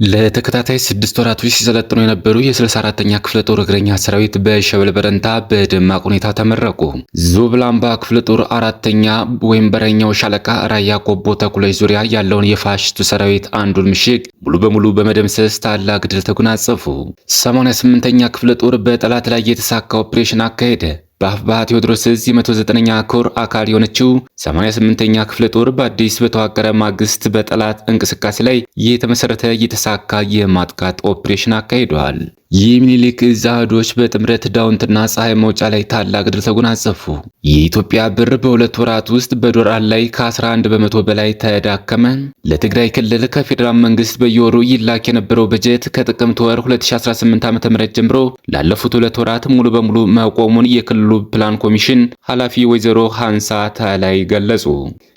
ለተከታታይ 6 ወራቶች ሲሰለጥኑ የነበሩ የ64ኛ ክፍለ ጦር እግረኛ ሰራዊት በሸበል በረንታ በደማቅ ሁኔታ ተመረቁ። ዞብላምባ ክፍለ ጦር 4ኛ ወይንበረኛው ሻለቃ ራያ ቆቦ ተኩለሽ ዙሪያ ያለውን የፋሽስቱ ሰራዊት አንዱን ምሽግ ሙሉ በሙሉ በመደምሰስ ታላቅ ድል ተጎናጸፉ። 88ኛ ክፍለ ጦር በጠላት ላይ የተሳካ ኦፕሬሽን አካሄደ። በአፋብኃ ቴዎድሮስ ዕዝ የ109ኛ ኮር አካል የሆነችው 88ኛ ክፍለ ጦር በአዲስ በተዋቀረ ማግስት በጠላት እንቅስቃሴ ላይ የተመሰረተ የተሳካ የማጥቃት ኦፕሬሽን አካሂደዋል። የሚኒሊክ ዕዝ አህዶች በጥምረት ዳውንትና ፀሐይ መውጫ ላይ ታላቅ ድል ተጎናጸፉ። የኢትዮጵያ ብር በሁለት ወራት ውስጥ በዶላር ላይ ከ11 በመቶ በላይ ተዳከመ። ለትግራይ ክልል ከፌዴራል መንግስት በየወሩ ይላክ የነበረው በጀት ከጥቅምት ወር 2018 ዓ.ም ጀምሮ ላለፉት 2 ወራት ሙሉ በሙሉ መቆሙን የክልሉ ፕላን ኮሚሽን ኃላፊ ወይዘሮ ሃንሳ ታላይ ገለጹ።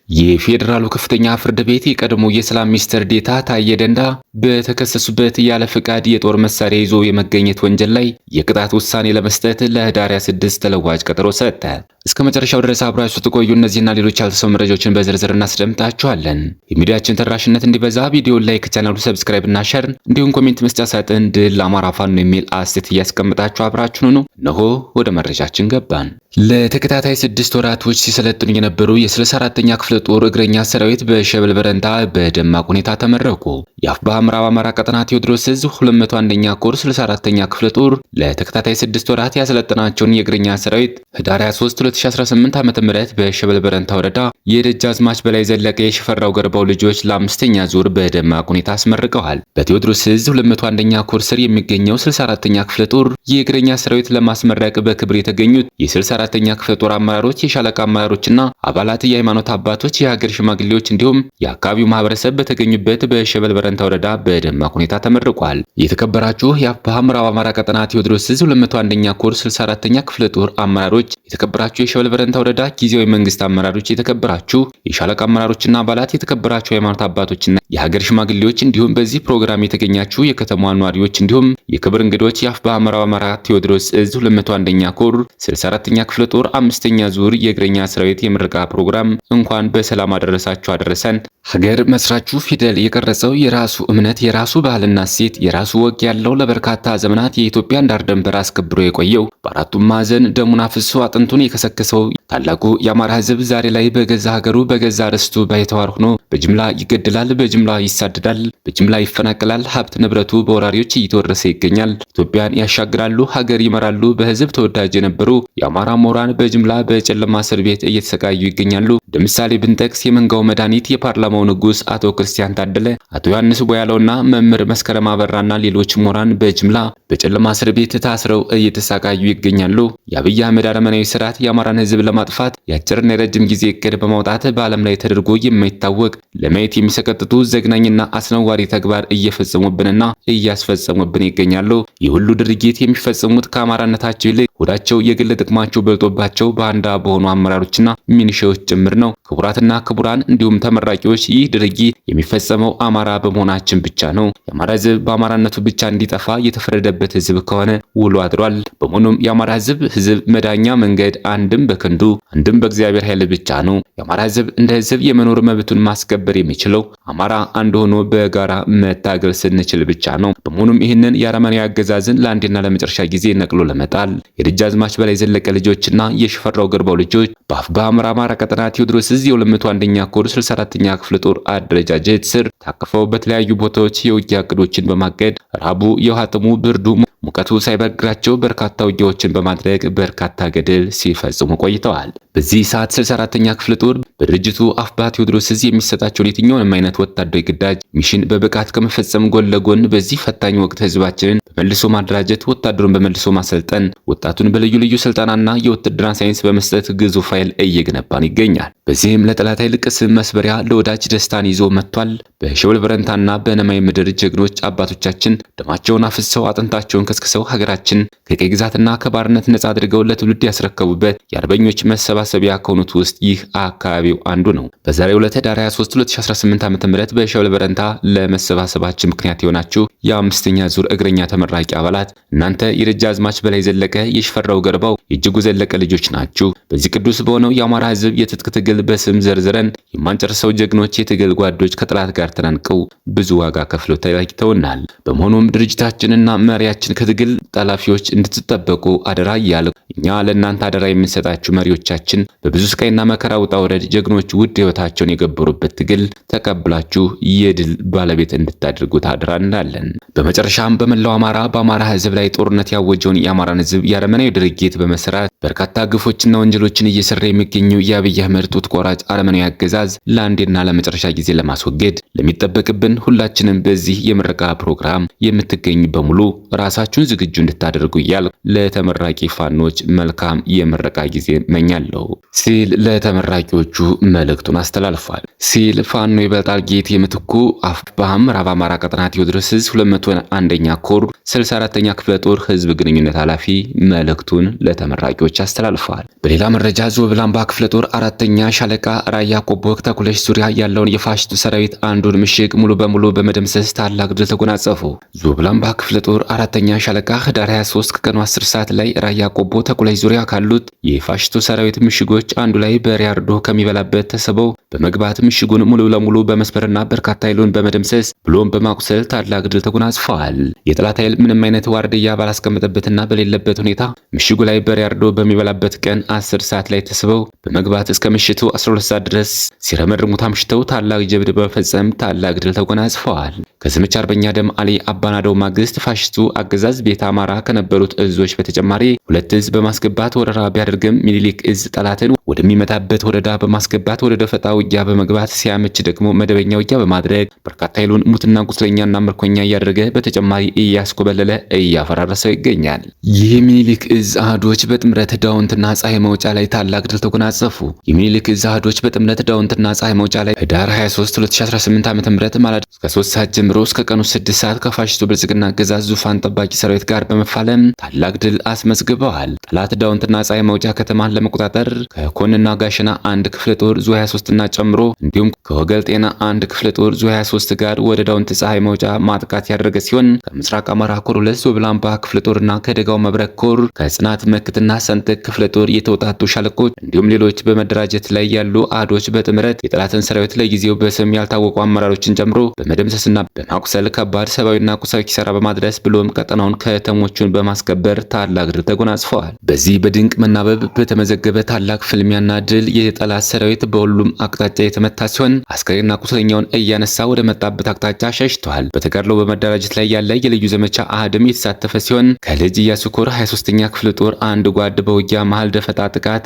የፌዴራሉ ከፍተኛ ፍርድ ቤት የቀድሞ የሰላም ሚኒስትር ዴኤታ ታዬ ደንዳ በተከሰሱበት ያለ ፍቃድ የጦር መሳሪያ ይዞ የመገኘት ወንጀል ላይ የቅጣት ውሳኔ ለመስጠት ለህዳር 26 ተለዋጭ ቀጠሮ ሰጠ። እስከ መጨረሻው ድረስ አብራችሁ ተቆዩ። እነዚህና ሌሎች ያልተሰሙ መረጃዎችን በዝርዝር እናስደምጣችኋለን። የሚዲያችን ተደራሽነት እንዲበዛ ቪዲዮን ላይክ፣ ቻናሉ ሰብስክራይብ እና ሼር እንዲሁም ኮሜንት መስጫ ሳጥን ድል ለአማራ ፋኖ የሚል አስተያየት እያስቀምጣችሁ አብራችሁን ነው። እነሆ ወደ መረጃችን ገባን። ለተከታታይ 6 ወራቶች ሲሰለጥኑ የነበሩ የ64ኛ ክፍለ ጦር እግረኛ ሰራዊት በሸበል በረንታ በደማቅ ሁኔታ ተመረቁ። የአፋብኃ ምዕራብ አማራ ቀጠና ቴዎድሮስ ዕዝ 201ኛ ኮር 64ኛ ክፍለ ጦር ለተከታታይ 6 ወራት ያሰለጠናቸውን የእግረኛ ሰራዊት ህዳር 23 2018 ዓ.ም በሸበል በረንታ ወረዳ የደጃዝማች በላይ ዘለቀ የሽፈራው ገርባው ልጆች ለ5ኛ ዙር በደማቅ ሁኔታ አስመርቀዋል። በቴዎድሮስ ዕዝ 201ኛ ኮር ስር የሚገኘው 64ኛ ክፍለ ጦር የእግረኛ ሰራዊት ለማስመረቅ በክብር የተገኙት የ64ኛ ክፍለ ጦር አመራሮች፣ የሻለቃ አመራሮችና አባላት፣ የሃይማኖት አባቶች፣ የሀገር ሽማግሌዎች እንዲሁም የአካባቢው ማህበረሰብ በተገኙበት በሸበል በረንታ ወረዳ በደማቅ ሁኔታ ተመርቋል። የተከበራችሁ የአፋብኃ ምዕራብ አማራ ቀጠና ቴዎድሮስ ዕዝ 201ኛ ኮር 64ኛ ክፍለ ጦር አመራሮች፣ የተከበራችሁ የሸበል በረንታ ወረዳ ጊዜያዊ መንግስት አመራሮች፣ የተከበራችሁ የሻለቃ አመራሮችና አባላት፣ የተከበራችሁ የሃይማኖት አባቶችና የሀገር ሽማግሌዎች እንዲሁም በዚህ ፕሮግራም የተገኛችሁ የከተማዋ ነዋሪዎች እንዲሁም የክብር እንግዶች የአፋብኃ ምዕራብ አማራ ቴዎድሮስ ዕዝ 201ኛ ኮር 64ኛ ክፍለ ጦር 5ኛ ዙር የእግረኛ ሰራዊት የምረቃ ፕሮግራም እንኳን በሰላም አደረሳችሁ አደረሰን። ሀገር መስራቹ ፊደል የቀረጸው የራሱ እምነት፣ የራሱ ባህልና እሴት፣ የራሱ ወግ ያለው ለበርካታ ዘመናት የኢትዮጵያን ዳር ድንበር አስከብሮ የቆየው በአራቱም ማዕዘን ደሙን አፍሶ አጥንቱን የከሰከሰው ታላቁ የአማራ ሕዝብ ዛሬ ላይ በገዛ ሀገሩ በገዛ ርስቱ ባይተዋር ሆኖ በጅምላ ይገደላል፣ በጅምላ ይሳደዳል፣ በጅምላ ይፈናቀላል። ሀብት ንብረቱ በወራሪዎች እየተወረሰ ይገኛል። ኢትዮጵያን ያሻግራሉ፣ ሀገር ይመራሉ በህዝብ ተወዳጅ የነበሩ የአማራ ምሁራን በጅምላ በጨለማ እስር ቤት እየተሰቃዩ ይገኛሉ። እንደ ምሳሌ ብንጠቅስ የመንጋው መድኃኒት የፓርላማው ንጉስ አቶ ክርስቲያን ታደለ፣ አቶ ዮሐንስ ቦያለውና መምህር መስከረም አበራና ሌሎች ምሁራን በጅምላ በጨለማ እስር ቤት ታስረው እየተሰቃዩ ይገኛሉ። የአብይ አህመድ አረመናዊ ስርዓት የአማራን ህዝብ ለማጥፋት የአጭርና የረጅም ጊዜ እቅድ በማውጣት በዓለም ላይ ተደርጎ የማይታወቅ ለማየት የሚሰቀጥጡ ዘግናኝና አስነዋሪ ተግባር እየፈጸሙብንና እያስፈጸሙብን ይገኛሉ። ይህ ሁሉ ድርጊት የሚፈጸሙት ከአማራነታቸው ይልቅ ሆዳቸው የግል ጥቅማቸው በልጦባቸው ባንዳ በሆኑ አመራሮችና ሚኒሻዎች ጭምር ነው። ክቡራትና ክቡራን እንዲሁም ተመራቂዎች ይህ ድርጊት የሚፈጸመው አማራ በመሆናችን ብቻ ነው። የአማራ ህዝብ በአማራነቱ ብቻ እንዲጠፋ የተፈረደበት ህዝብ ከሆነ ውሎ አድሯል። በመሆኑም የአማራ ህዝብ መዳኛ መንገድ አንድም በክንዱ አንድም በእግዚአብሔር ኃይል ብቻ ነው። የአማራ ህዝብ እንደ ህዝብ የመኖር መብቱን ማስከበር የሚችለው አማራ አንድ ሆኖ በጋራ መታገል ስንችል ብቻ ነው። በመሆኑም ይህንን የአረመኔያዊ አገዛዝን ለአንዴና ለመጨረሻ ጊዜ ነቅሎ ለመጣል የደጃዝማች በላይ ዘለቀ ልጆችና የሽፈራው ገርባው ልጆች በአፋብኃ ምዕራብ አማራ ቀጠና ቴዎድሮስ ዕዝ 201ኛ ኮር 64ኛ ክፍለ ጦር አደረጃጀት ስር ታቅፈው በተለያዩ ቦታዎች የውጊያ እቅዶችን በማቀድ ረሃቡ፣ የውሃ ጥሙ፣ ብርዱ፣ ሙቀቱ ሳይበግራቸው በርካታ ውጊያዎችን በማድረግ በርካታ ገድል ሲፈጽሙ ቆይተዋል። በዚህ ሰዓት 64ኛ ክፍለ ጦር በድርጅቱ አፋብኃ ቴዎድሮስ ዕዝ የሚሰጣቸውን የትኛውንም አይነት ወታደራዊ ግዳጅ ሚሽን በብቃት ከመፈጸም ጎን ለጎን በዚህ ፈታኝ ወቅት ህዝባችንን በመልሶ ማደራጀት፣ ወታደሩን በመልሶ ማሰልጠን፣ ወጣቱን በልዩ ልዩ ስልጠናና የውትድርና ሳይንስ በመስጠት ግዙፍ ኃይል እየገነባን ይገኛል። በዚህም ለጠላት ኃይል ቅስም መስበሪያ፣ ለወዳጅ ደስታን ይዞ መጥቷል። በሸበል በረንታና በነማይ ምድር ጀግኖች አባቶቻችን ደማቸውን አፍሰው አጥንታቸውን ከስክሰው ሀገራችን ከቀይ ግዛትና ከባርነት ነጻ አድርገው ለትውልድ ያስረከቡበት የአርበኞች መሰባሰቢያ ከሆኑት ውስጥ ይህ አካባቢው አንዱ ነው። በዛሬው ዕለት ህዳር 23 2018 ዓ.ም በሸበል በረንታ ለመሰባሰባችን ምክንያት የሆናችሁ የ5ኛ ዙር እግረኛ ተመራቂ አባላት እናንተ የደጃዝማች በላይ ዘለቀ፣ የሽፈራው ገርባው፣ የእጅጉ ዘለቀ ልጆች ናችሁ። በዚህ ቅዱስ በሆነው የአማራ ሕዝብ የትጥቅ ትግል በስም ዘርዝረን የማንጨርሰው ጀግኖች የትግል ጓዶች ከጠላት ጋር ተናንቀው ብዙ ዋጋ ከፍለው ተለያይተውናል። በመሆኑም ድርጅታችንና መሪያችን ከትግል ጠላፊዎች እንድትጠበቁ አደራ እያለ እኛ ለእናንተ አደራ የምንሰጣችሁ መሪዎቻችን በብዙ ስቃይና መከራ ውጣ ውረድ ጀግኖች ውድ ሕይወታቸውን የገበሩበት ትግል ተቀብላችሁ የድል ባለቤት እንድታደርጉት አደራ እንላለን። በመጨረሻም በመላው አማራ በአማራ ሕዝብ ላይ ጦርነት ያወጀውን የአማራን ሕዝብ የአረመናዊ ድርጊት በመስራት በርካታ ግፎችና ወንጀሎችን እየሰራ የሚገኘው የአብይ አህመድ ጡት ቆራጭ አረመናዊ አገዛዝ ለአንዴና ለመጨረሻ ጊዜ ለማስወገድ ለሚጠበቅብን ሁላችንም በዚህ የምረቃ ፕሮግራም የምትገኙ በሙሉ ራሳችሁን ዝግጁ እንድታደርጉ እያል ለተመራቂ ፋኖች መልካም የምረቃ ጊዜ መኛለሁ ሲል ለተመራቂዎቹ መልእክቱን አስተላልፏል ሲል ፋኖ ይበልጣል ጌት የምትኩ አፋብኃም ምዕራብ አማራ ቀጠና ቴዎድሮስ 201ኛ ኮር 64ኛ ክፍለ ጦር ህዝብ ግንኙነት ኃላፊ መልእክቱን ለተመራቂዎች አስተላልፏል። በሌላ መረጃ ዞብላምባ ክፍለ ጦር 4ኛ ሻለቃ ራያ ቆቦ ተኩለሽ ዙሪያ ያለውን የፋሽስቱ ሰራዊት አንዱን ምሽግ ሙሉ በሙሉ በመደምሰስ ታላቅ ድል ተጎናጸፉ። ዞብላምባ ክፍለ ጦር 4ኛ ሻለቃ ህዳር 23 ከቀኑ 10 ሰዓት ላይ ራያ ቆቦ ተኩለሽ ዙሪያ ካሉት የፋሽስቱ ሰራዊት ምሽጎች አንዱ ላይ በሪያርዶ ከሚበላበት ተሰበው በመግባት ምሽጉን ሙሉ ለሙሉ በመስበርና በርካታ ኃይሉን በመደምሰስ ብሎም በማቁሰል ታላቅ ድል ተጎናጽፈዋል። የጠላት ኃይል ምንም አይነት ዋርድያ ባላስቀመጠበትና በሌለበት ሁኔታ ምሽጉ ላይ በሪያርዶ በሚበላበት ቀን 10 ሰዓት ላይ ተስበው በመግባት እስከ ምሽቱ 12 ሰዓት ድረስ ሲረመርሙት አምሽተው ታላቅ ጀብድ በመፈጸም ታላቅ ድል ተጎናጽፈዋል። ከዘመቻ አርበኛ ደም አሊ አባናደው ማግስት ፋሽስቱ አገዛዝ ቤተ አማራ ከነበሩት እዞች በተጨማሪ ሁለት እዝ በማስገባት ወረራ ቢያደርግም ሚኒሊክ እዝ ጠላትን ወደሚመታበት ወረዳ በማስገባት ወደ ደፈጣ ውጊያ በመግባት ሲያመች ደግሞ መደበኛ ውጊያ በማድረግ በርካታ ኃይሉን ሙትና ቁስለኛና ምርኮኛ እያደረገ በተጨማሪ እያስኮበለለ እያፈራረሰው ይገኛል። ይህ ሚኒሊክ እዝ አህዶች በጥምረት ዳውንትና ፀሐይ መውጫ ላይ ታላቅ ድል ተጎናጸፉ። የሚኒሊክ እዝ አህዶች በጥምረት ዳውንትና ፀሐይ መውጫ ላይ ህዳር 23 2018 ዓ.ም ማለዳ እስከ 3 ሰዓት ጀምሮ እስከ ቀኑ 6 ሰዓት ከፋሽስቱ ብልጽግና አገዛዝ ዙፋን ጠባቂ ሰራዊት ጋር በመፋለም ታላቅ ድል አስመዝግበዋል። ጠላት ዳውንትና ፀሐይ መውጫ ከተማን ለመቆጣጠር ከኮንና ጋሸና አንድ ክፍለ ጦር ዙ 23 እና ጨምሮ እንዲሁም ከወገል ጤና አንድ ክፍለ ጦር ዙ 23 ጋር ወደ ዳውንት ፀሐይ መውጫ ማጥቃት ያደረገ ሲሆን ከምስራቅ አማራ ኮር 2 ዞብላምባ ክፍለ ጦርና ከደጋው መብረቅ ኮር ከጽናት መክትና ሰንጥቅ ክፍለ ጦር የተውጣጡ ሻለቆች እንዲሁም ሌሎች በመደራጀት ላይ ያሉ አህዶች በጥምረት የጠላትን ሰራዊት ለጊዜው በስም ያልታወቁ አመራሮችን ጨምሮ በመደምሰስና በማቁሰል ከባድ ሰብአዊና ቁሳዊ ኪሳራ በማድረስ ብሎም ቀጠናውን ከተሞቹን በማስከበር ታላቅ ድል ተጎናጽፈዋል። በዚህ በድንቅ መናበብ በተመዘገበ ታላቅ ፍልሚያና ድል የጠላት ሰራዊት በሁሉም አቅጣጫ የተመታ ሲሆን አስከሬንና ቁስለኛውን እያነሳ ወደ መጣበት አቅጣጫ ሸሽተዋል። በተጋድሎ በመደራጀት ላይ ያለ የልዩ ዘመቻ አህድም የተሳተፈ ሲሆን ከልጅ ኢያሱ ኮር 23ኛ ክፍለ ጦር አንድ ጓድ በውጊያ መሃል ደፈጣ ጥቃት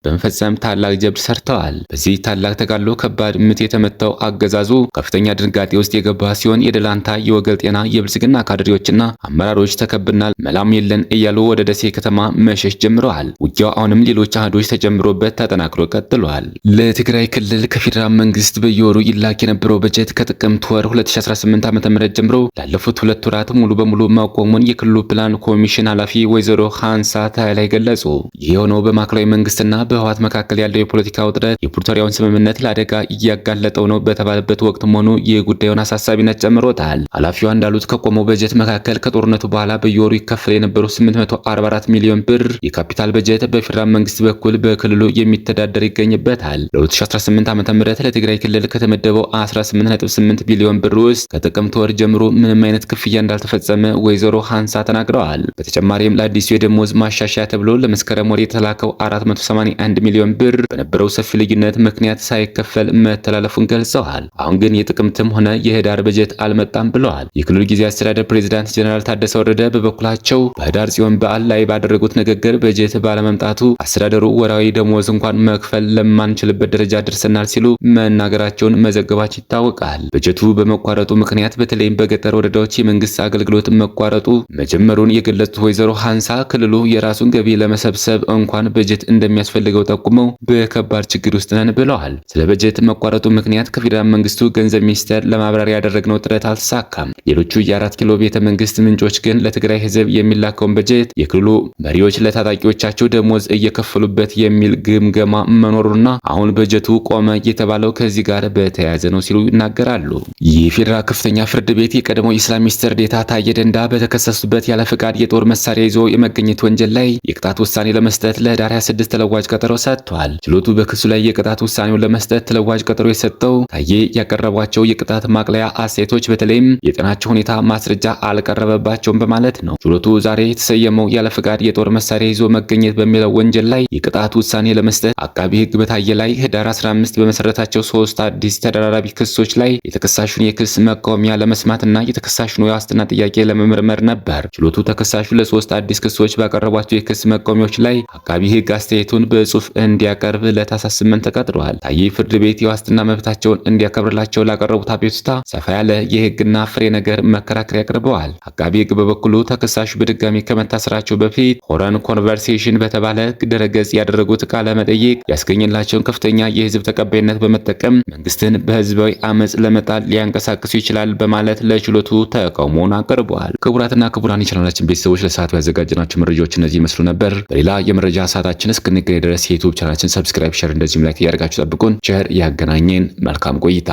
በመፈጸም ታላቅ ጀብድ ሰርተዋል። በዚህ ታላቅ ተጋድሎ ከባድ ምት የተመታው አገዛዙ ከፍተኛ ድንጋጤ ውስጥ የገባ ሲሆን የደላንታ የወገል ጤና የብልጽግና ካድሬዎችና አመራሮች ተከብናል፣ መላም የለን እያሉ ወደ ደሴ ከተማ መሸሽ ጀምረዋል። ውጊያው አሁንም ሌሎች አህዶች ተጨምሮበት ተጠናክሮ ቀጥሏል። ለትግራይ ክልል ከፌዴራል መንግስት በየወሩ ይላክ የነበረው በጀት ከጥቅምት ወር 2018 ዓ.ም ጀምሮ ላለፉት 2 ወራት ሙሉ በሙሉ ማቆሙን የክልሉ ፕላን ኮሚሽን ኃላፊ ወይዘሮ ሃንሳ ታላይ ገለጹ። ይህ የሆነው በማዕከላዊ መንግስትና በህወሓት መካከል ያለው የፖለቲካ ውጥረት የፕሪቶሪያውን ስምምነት ለአደጋ እያጋለጠው ነው በተባለበት ወቅት መሆኑ የጉዳዩን አሳሳቢነት ጨምሮታል። ኃላፊዋ እንዳሉት ከቆመው በጀት መካከል ከጦርነቱ በኋላ በየወሩ ይከፈል የነበረው 844 ሚሊዮን ብር የካፒታል በጀት በፌዴራል መንግስት በኩል በክልሉ የሚተዳደር ይገኝበታል። ለ2018 ዓ.ም ለትግራይ ክልል ከተመደበው 18.8 ቢሊዮን ብር ውስጥ ከጥቅምት ወር ጀምሮ ምንም አይነት ክፍያ እንዳልተፈጸመ ወይዘሮ ሃንሳ ተናግረዋል። በተጨማሪም ለአዲሱ የደሞዝ ማሻሻያ ተብሎ ለመስከረም ወር የተላከው 481 ሚሊዮን ብር በነበረው ሰፊ ልዩነት ምክንያት ሳይከፈል መተላለፉን ገልጸዋል። አሁን ግን የጥቅምትም ሆነ የህዳር በጀት አልመጣም ብለዋል። የክልሉ ጊዜያዊ አስተዳደር ፕሬዝዳንት ጀነራል ታደሰ ወረደ በበኩላቸው በህዳር ጽዮን በዓል ላይ ባደረጉት ንግግር በጀት ባለመምጣቱ አስተዳደሩ ወራዊ ደሞዝ እንኳን መክፈል ለማንችልበት ደረጃ ደርሰናል ሲሉ መናገራቸውን መዘገባቸው ይታወቃል። በጀቱ በመቋረጡ ምክንያት በተለይም በገጠር ወረዳዎች የመንግስት አገልግሎት መቋረጡ መጀመሩን የገለጹት ወይዘሮ ሃንሳ ክልሉ የራሱን ገቢ ለመሰብሰብ እንኳን በጀት እንደሚያስፈልግ እንደሚያስፈልገው ጠቁመው በከባድ ችግር ውስጥ ነን ብለዋል። ስለ በጀት መቋረጡ ምክንያት ከፌዴራል መንግስቱ ገንዘብ ሚኒስቴር ለማብራሪያ ያደረግነው ጥረት አልተሳካም። ሌሎቹ የ4 ኪሎ ቤተ መንግስት ምንጮች ግን ለትግራይ ህዝብ የሚላከውን በጀት የክልሉ መሪዎች ለታጣቂዎቻቸው ደሞዝ እየከፈሉበት የሚል ግምገማ መኖሩና አሁን በጀቱ ቆመ የተባለው ከዚህ ጋር በተያያዘ ነው ሲሉ ይናገራሉ። የፌዴራል ከፍተኛ ፍርድ ቤት የቀድሞ የሰላም ሚኒስትር ዴኤታ ታዬ ደንዳ በተከሰሱበት ያለ ፈቃድ የጦር መሳሪያ ይዞ የመገኘት ወንጀል ላይ የቅጣት ውሳኔ ለመስጠት ለህዳር 26 ተለዋጭ ቀጠሮ ሰጥቷል። ችሎቱ በክሱ ላይ የቅጣት ውሳኔውን ለመስጠት ተለዋጭ ቀጠሮ የሰጠው ታዬ ያቀረቧቸው የቅጣት ማቅለያ አስተያየቶች በተለይም የጤናቸው ሁኔታ ማስረጃ አልቀረበባቸውም በማለት ነው። ችሎቱ ዛሬ የተሰየመው ያለ ፈቃድ የጦር መሳሪያ ይዞ መገኘት በሚለው ወንጀል ላይ የቅጣት ውሳኔ ለመስጠት አቃቢ ህግ በታዬ ላይ ህዳር 15 በመሰረታቸው 3 አዲስ ተደራራቢ ክሶች ላይ የተከሳሹን የክስ መቃወሚያ ለመስማትና የተከሳሹን የዋስትና ጥያቄ ለመመርመር ነበር። ችሎቱ ተከሳሹ ለ3 አዲስ ክሶች ባቀረቧቸው የክስ መቃወሚያዎች ላይ አቃቢ ህግ አስተያየቱን በጽሁፍ እንዲያቀርብ ለታህሳስ 8 ተቀጥሯል። ታዬ ፍርድ ቤት የዋስትና መብታቸውን እንዲያከብርላቸው ላቀረቡት አቤቱታ ሰፋ ያለ የህግና ፍሬ ነገር መከራከሪያ አቅርበዋል። አቃቢ ህግ በበኩሉ ተከሳሹ በድጋሚ ከመታሰራቸው በፊት ሆረን ኮንቨርሴሽን በተባለ ድረገጽ ያደረጉት ቃለ መጠይቅ ያስገኘላቸውን ከፍተኛ የህዝብ ተቀባይነት በመጠቀም መንግስትን በህዝባዊ አመጽ ለመጣል ሊያንቀሳቅሱ ይችላል በማለት ለችሎቱ ተቃውሞውን አቅርበዋል። ክቡራትና ክቡራን የቻናላችን ቤተሰቦች ለሰዓቱ ያዘጋጀናቸው መረጃዎች እነዚህ ይመስሉ ነበር። በሌላ የመረጃ ሰዓታችን እስክንገናኝ ድረስ የዩቲዩብ ቻናላችን ሰብስክራይብ፣ ሼር እንደዚሁም ላይክ እያደረጋችሁ ጠብቁን። ቸር ያገናኘን። መልካም ቆይታ